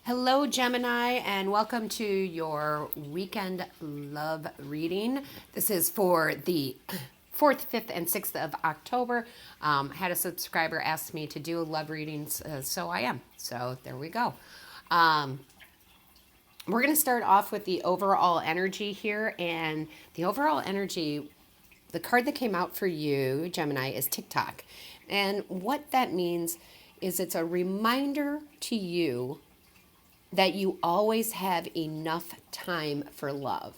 Hello, Gemini, and welcome to your weekend love reading. This is for the 4th, 5th, and 6th of October. Had a subscriber ask me to do love readings, so I am. So there we go. We're going to start off with the overall energy here, and the overall energy, the card that came out for you, Gemini, is TikTok. And what that means is it's a reminder to you that you always have enough time for love.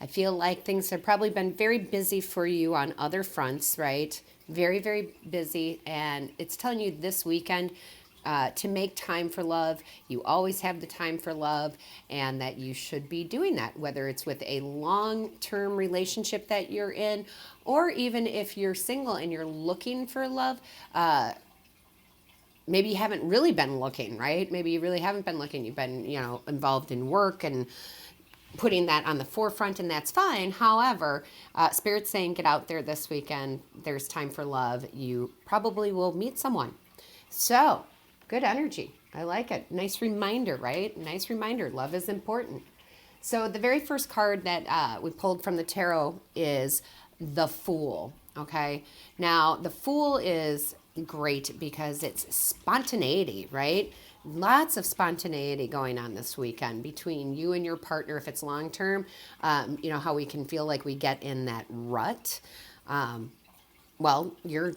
I feel like things have probably been very busy for you on other fronts, right? Very, very busy. And it's telling you this weekend to make time for love. You always have the time for love, and that you should be doing that, whether it's with a long-term relationship that you're in, or even if you're single and you're looking for love. Maybe you haven't really been looking, right? Maybe you really haven't been looking. You've been, involved in work and putting that on the forefront, and that's fine. However, Spirit's saying get out there this weekend. There's time for love. You probably will meet someone. So, good energy. I like it. Nice reminder, right? Nice reminder. Love is important. So the very first card that we pulled from the tarot is the Fool, okay? Now, the Fool is great because it's spontaneity, right? Lots of spontaneity going on this weekend between you and your partner if it's long term. How we can feel like we get in that rut. Well, you're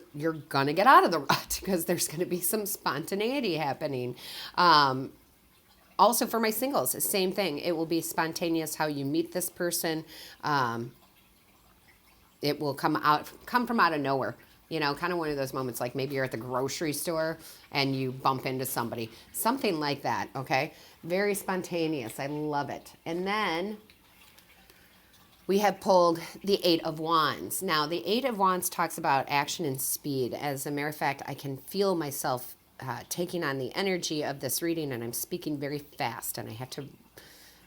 gonna get out of the rut because there's gonna be some spontaneity happening. Also for my singles, same thing. It will be spontaneous how you meet this person. It will come from out of nowhere. Kind of one of those moments like maybe you're at the grocery store and you bump into somebody. Something like that, okay? Very spontaneous. I love it. And then we have pulled the Eight of Wands. Now, the Eight of Wands talks about action and speed. As a matter of fact, I can feel myself taking on the energy of this reading, and I'm speaking very fast, and I have to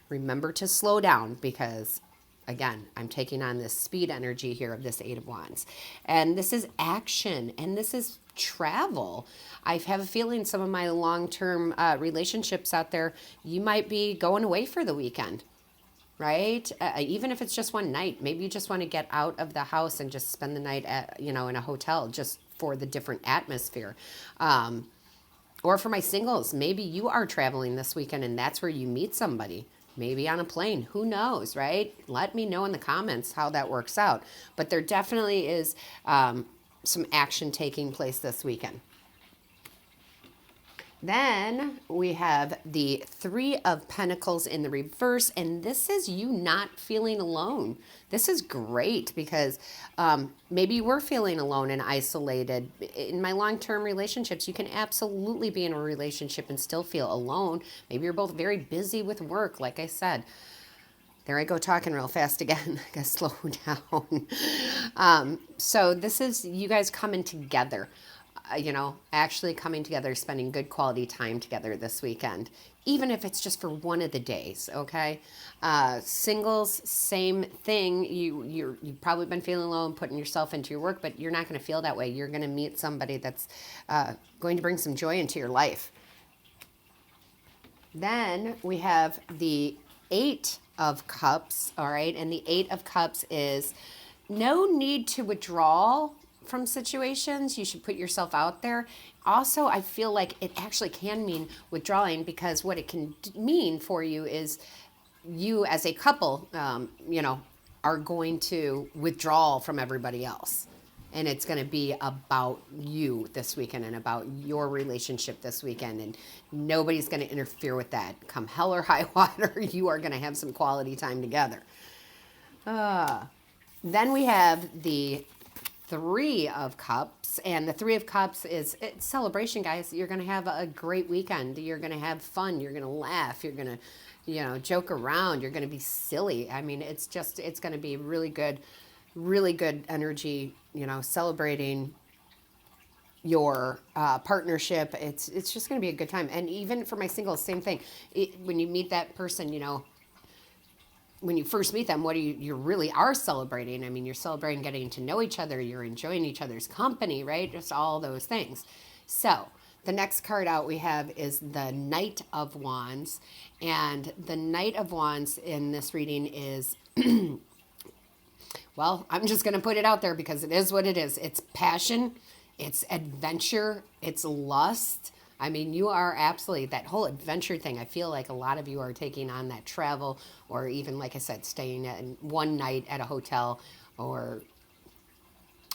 remember to slow down because, again, I'm taking on this speed energy here of this Eight of Wands. And this is action, and this is travel. I have a feeling some of my long-term relationships out there, you might be going away for the weekend, right? Even if it's just one night. Maybe you just want to get out of the house and just spend the night at, in a hotel just for the different atmosphere. Or for my singles, maybe you are traveling this weekend and that's where you meet somebody. Maybe on a plane, who knows, right? Let me know in the comments how that works out. But there definitely is some action taking place this weekend. Then we have the Three of Pentacles in the reverse, and this is you not feeling alone. This is great because maybe you were feeling alone and isolated. In my long-term relationships, you can absolutely be in a relationship and still feel alone. Maybe you're both very busy with work, like I said. There I go talking real fast again. I gotta slow down. So this is you guys coming together. Actually coming together, spending good quality time together this weekend, even if it's just for one of the days, okay? Singles, same thing. You've probably been feeling alone, putting yourself into your work, but you're not going to feel that way. You're going to meet somebody that's going to bring some joy into your life. Then we have the Eight of Cups, all right? And the Eight of Cups is no need to withdraw from situations. You should put yourself out there. Also, I feel like it actually can mean withdrawing because what it can mean for you is you as a couple, are going to withdraw from everybody else. And it's going to be about you this weekend and about your relationship this weekend. And nobody's going to interfere with that. Come hell or high water, you are going to have some quality time together. Then we have the Three of Cups, and the Three of Cups is it's celebration, guys. You're going to have a great weekend. You're going to have fun. You're going to laugh. You're going to, joke around. You're going to be silly. I mean, it's going to be really good energy, celebrating your partnership. It's just going to be a good time. And even for my singles, same thing. When you meet that person, when you first meet them, what do you really are celebrating? I mean, you're celebrating getting to know each other. You're enjoying each other's company, right? Just all those things. So The next card out we have is the Knight of Wands. And the Knight of Wands in this reading is, well, I'm just going to put it out there because it is what it is. It's passion, it's adventure, it's lust. I mean, you are absolutely, that whole adventure thing, I feel like a lot of you are taking on that travel, or even, like I said, staying at one night at a hotel, or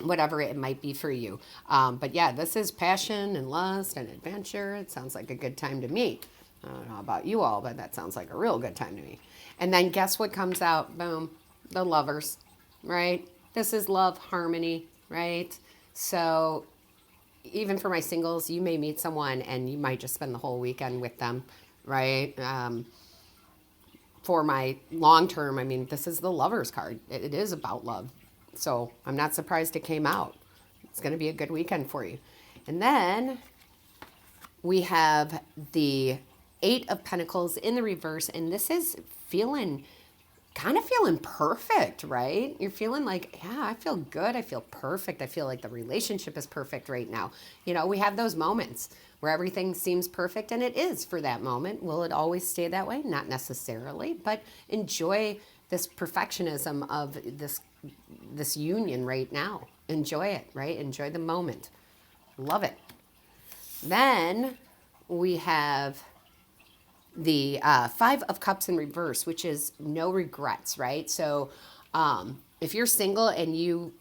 whatever it might be for you. But yeah, this is passion and lust and adventure. It sounds like a good time to me. I don't know about you all, but that sounds like a real good time to me. And then guess what comes out? Boom, the Lovers, right? This is love, harmony, right? So even for my singles, you may meet someone and you might just spend the whole weekend with them, right? For my long term, I mean, this is the Lovers card. It is about love. So I'm not surprised it came out. It's going to be a good weekend for you. And then we have the Eight of Pentacles in the reverse. And this is kind of feeling perfect, right? You're feeling like, yeah, I feel good. I feel perfect. I feel like the relationship is perfect right now. You know, we have those moments where everything seems perfect, and it is for that moment. Will it always stay that way? Not necessarily, but enjoy this perfectionism of this union right now. Enjoy it, right? Enjoy the moment. Love it. Then we have the Five of Cups in reverse, which is no regrets, right? So if you're single and you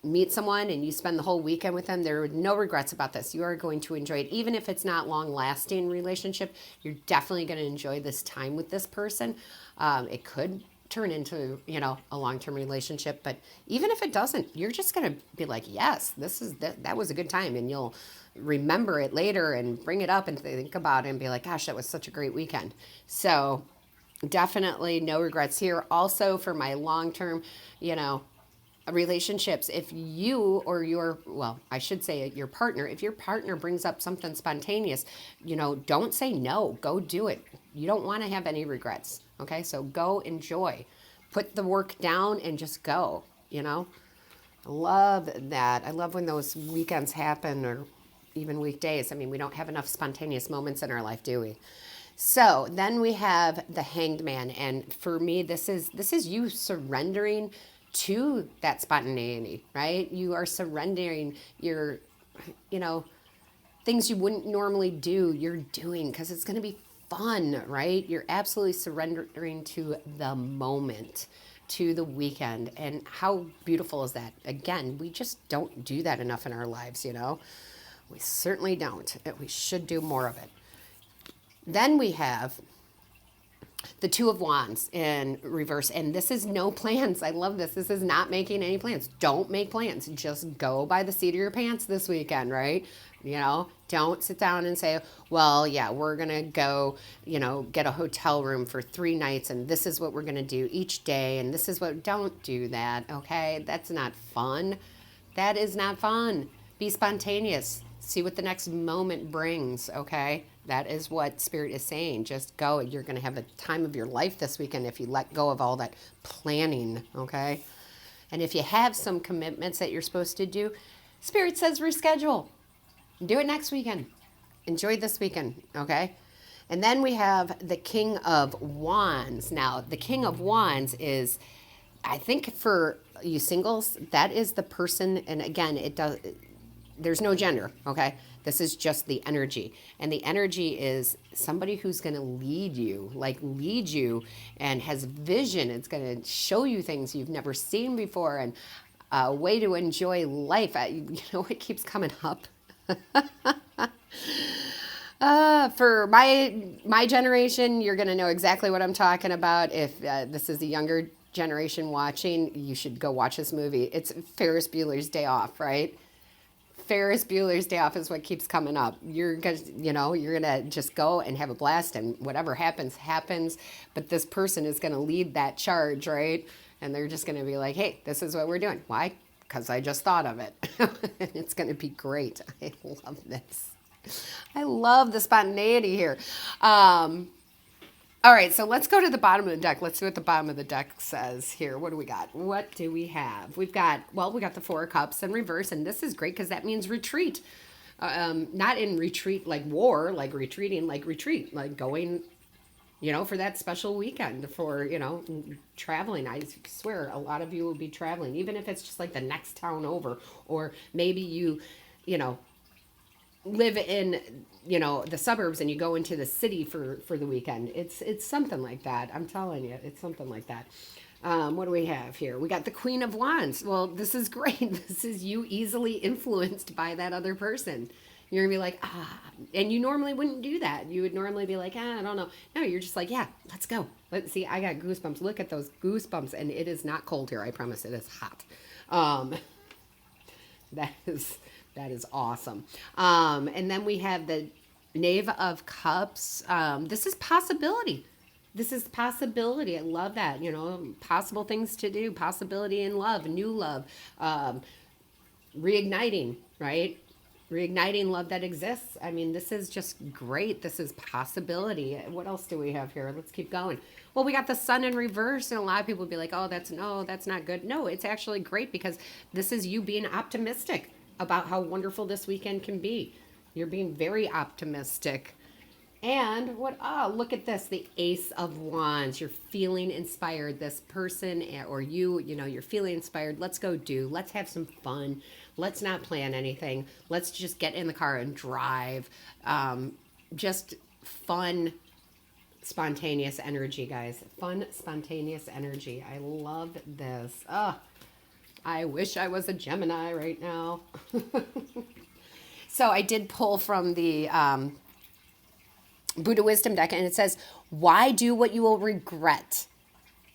meet someone and you spend the whole weekend with them, there are no regrets about this. You are going to enjoy it. Even if it's not long-lasting relationship, you're definitely going to enjoy this time with this person. It could turn into, you know, a long-term relationship, but even if it doesn't, you're just going to be like, yes, that was a good time, and you'll remember it later and bring it up and think about it and be like, gosh, that was such a great weekend. So definitely no regrets here. Also for my long-term, you know, relationships, if you or I should say your partner, if your partner brings up something spontaneous, you know, don't say no, go do it. You don't want to have any regrets. Okay. So go enjoy, put the work down and just go, you know. I love that. I love when those weekends happen, or even weekdays. I mean, we don't have enough spontaneous moments in our life, do we? So then we have the Hanged Man. And for me, this is you surrendering to that spontaneity, right? You are surrendering your, you know, things you wouldn't normally do, you're doing because it's going to be fun, right? You're absolutely surrendering to the moment, to the weekend. And how beautiful is that? Again, we just don't do that enough in our lives, you know? We certainly don't. We should do more of it. Then we have the Two of Wands in reverse. And this is no plans. I love this. This is not making any plans. Don't make plans. Just go by the seat of your pants this weekend, right? You know, don't sit down and say, well, yeah, we're going to go, you know, get a hotel room for 3 nights. And this is what we're going to do each day. And this is what, don't do that. Okay. That's not fun. That is not fun. Be spontaneous. See what the next moment brings, okay? That is what Spirit is saying. Just go. You're going to have a time of your life this weekend if you let go of all that planning, okay? And if you have some commitments that you're supposed to do, Spirit says reschedule. Do it next weekend. Enjoy this weekend, okay? And then we have the King of Wands. Now, the King of Wands is, I think for you singles, that is the person, and again, there's no gender, okay? This is just the energy. And the energy is somebody who's going to lead you and has vision. It's going to show you things you've never seen before, and a way to enjoy life. You know what keeps coming up? For my generation, you're going to know exactly what I'm talking about. If this is the younger generation watching, you should go watch this movie. It's Ferris Bueller's Day Off, right? Ferris Bueller's Day Off is what keeps coming up. You're gonna just go and have a blast, and whatever happens, happens. But this person is gonna lead that charge, right? And they're just gonna be like, "Hey, this is what we're doing." Why? Because I just thought of it. It's gonna be great. I love this. I love the spontaneity here. All right, so let's go to the bottom of the deck. Let's see what the bottom of the deck says here. What do we got? What do we have? We got the Four of Cups in reverse, and this is great because that means retreat. Not in retreat like war, like retreating, like retreat, like going, you know, for that special weekend, for, you know, traveling. I swear a lot of you will be traveling, even if it's just like the next town over, or maybe you know, live in, you know, the suburbs and you go into the city for the weekend. It's something like that. I'm telling you, it's something like that. What do we have here? We got the Queen of Wands. Well, this is great. This is you easily influenced by that other person. You're gonna be like, and you normally wouldn't do that. You would normally be like, I don't know. No, you're just like, yeah, let's go. Let's see. I got goosebumps. Look at those goosebumps, and it is not cold here. I promise. It is hot. That is awesome. And then we have the Knave of Cups. This is possibility. This is possibility. I love that. You know, possible things to do, possibility in love, new love, reigniting, right? Reigniting love that exists. I mean, this is just great. This is possibility. What else do we have here? Let's keep going. Well, we got the Sun in reverse, and a lot of people will be like, oh, that's not good. No, it's actually great, because this is you being optimistic about how wonderful this weekend can be. You're being very optimistic. And look at this, the Ace of Wands. You're feeling inspired. This person or you know, you're feeling inspired. Let's go do. Let's have some fun. Let's not plan anything. Let's just get in the car and drive. Just fun, spontaneous energy, guys. Fun, spontaneous energy. I love this. I wish I was a Gemini right now. So I did pull from the Buddha Wisdom deck, and it says, why do what you will regret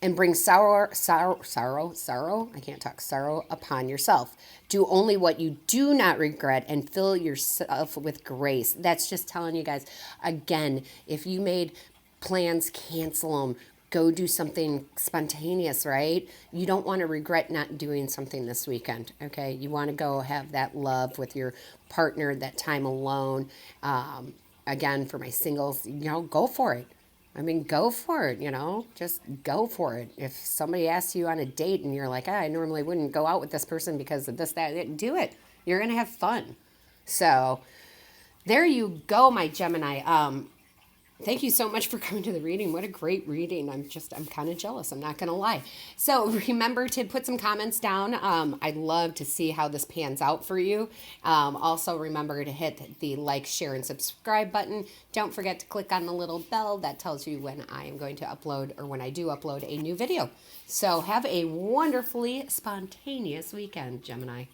and bring sorrow, I can't talk, sorrow upon yourself. Do only what you do not regret and fill yourself with grace. That's just telling you guys, again, if you made plans, cancel them. Go do something spontaneous, right? You don't want to regret not doing something this weekend, okay? You want to go have that love with your partner, that time alone. Again, for my singles, you know, go for it. I mean, go for it, you know, just go for it. If somebody asks you on a date and you're like, I normally wouldn't go out with this person because of this, that, do it. You're going to have fun. So there you go, my Gemini. Thank you so much for coming to the reading. What a great reading. I'm kind of jealous. I'm not going to lie. So remember to put some comments down. I'd love to see how this pans out for you. Also remember to hit the like, share, and subscribe button. Don't forget to click on the little bell that tells you when I am going to upload, or when I do upload a new video. So have a wonderfully spontaneous weekend, Gemini.